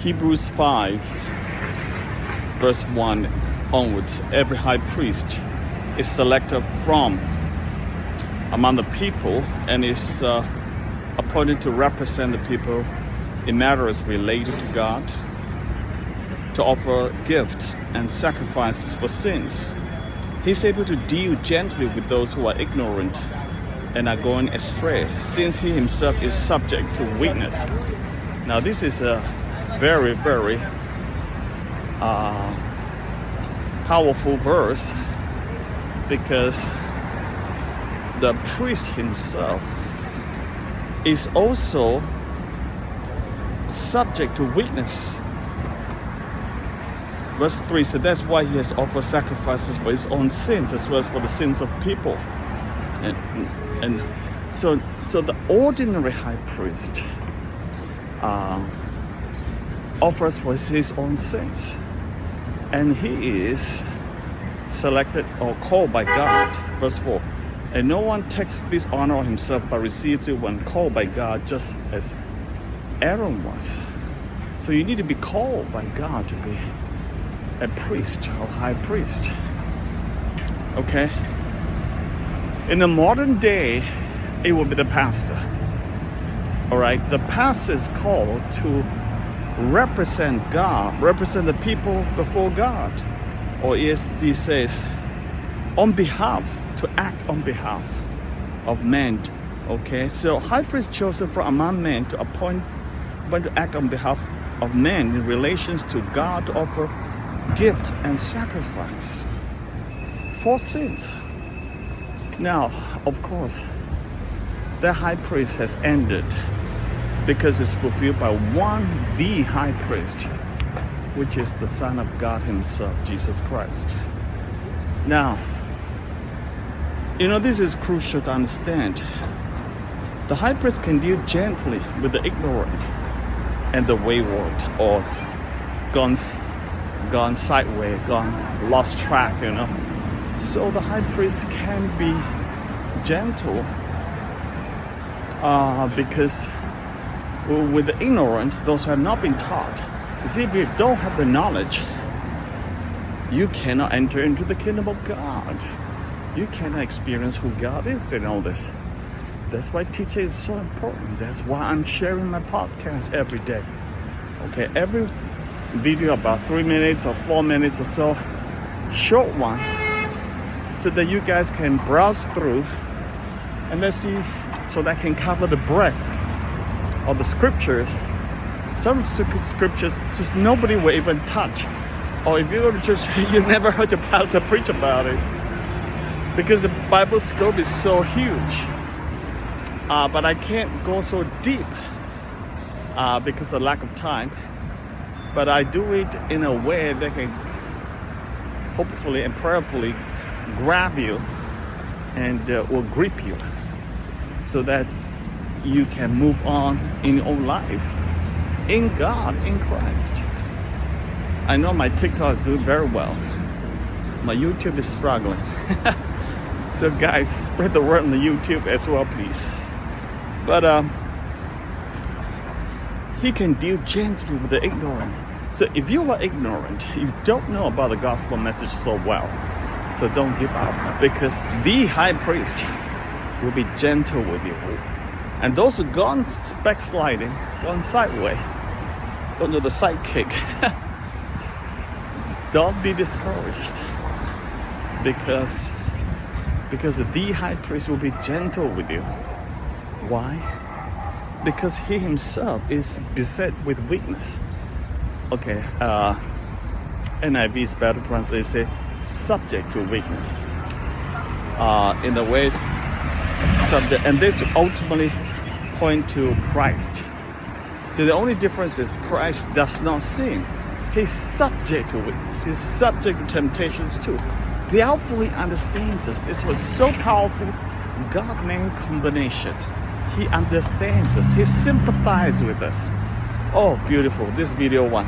Hebrews 5, verse 1 onwards, every high priest is selected from among the people and is appointed to represent the people in matters related to God, to offer gifts and sacrifices for sins. He's able to deal gently with those who are ignorant and are going astray, since he himself is subject to weakness. Now this is a very, very powerful verse, because the priest himself is also subject to weakness. Verse 3 says that's why he has offered sacrifices for his own sins as well as for the sins of people. And so the ordinary high priest offers for his own sins, and he is selected or called by God. Verse 4, and no one takes this honor on himself but receives it when called by God, just as Aaron was. So you need to be called by God to be a priest or high priest. Okay? In the modern day, it will be the pastor. Alright? The pastor is called to represent God, represent the people before God. Or ESV says, on behalf, to act on behalf of men. Okay? So high priest chosen from among men to appoint, but to act on behalf of men in relations to God, to offer gifts and sacrifice for sins. Now, of course, the high priest has ended because it's fulfilled by one, the high priest, which is the Son of God himself, Jesus Christ. Now, this is crucial to understand. The high priest can deal gently with the ignorant and the wayward, or gone sideways, lost track, So the high priest can be gentle because with the ignorant, those who have not been taught. You see, if you don't have the knowledge, you cannot enter into the kingdom of God. You cannot experience who God is and all this. That's why teaching is so important. That's why I'm sharing my podcast every day. Okay, every video about 3 minutes or 4 minutes or so, short one, so that you guys can browse through and let's see, so that can cover the breadth of the scriptures. Some scriptures just nobody will even touch, or if you go to church, you never heard the pastor preach about it, because the Bible scope is so huge. But I can't go so deep because of lack of time. But I do it in a way that can hopefully and prayerfully grab you and will grip you, so that you can move on in your own life, in God, in Christ. I know my TikTok is doing very well. My YouTube is struggling. So guys, spread the word on the YouTube as well, please. But he can deal gently with the ignorant. So if you are ignorant, you don't know about the gospel message so well, so don't give up, because the high priest will be gentle with you. And those who gone backsliding, gone sideways, gone to the sidekick, don't be discouraged, because the high priest will be gentle with you. Why? Because he himself is beset with weakness. Okay, NIV is better translated, say subject to weakness. In the ways, and they ultimately point to Christ. So the only difference is Christ does not sin. He's subject to weakness. He's subject to temptations too. They fully understands us. This was so powerful, God-man combination. He understands us. He sympathizes with us. Oh, beautiful. This video one.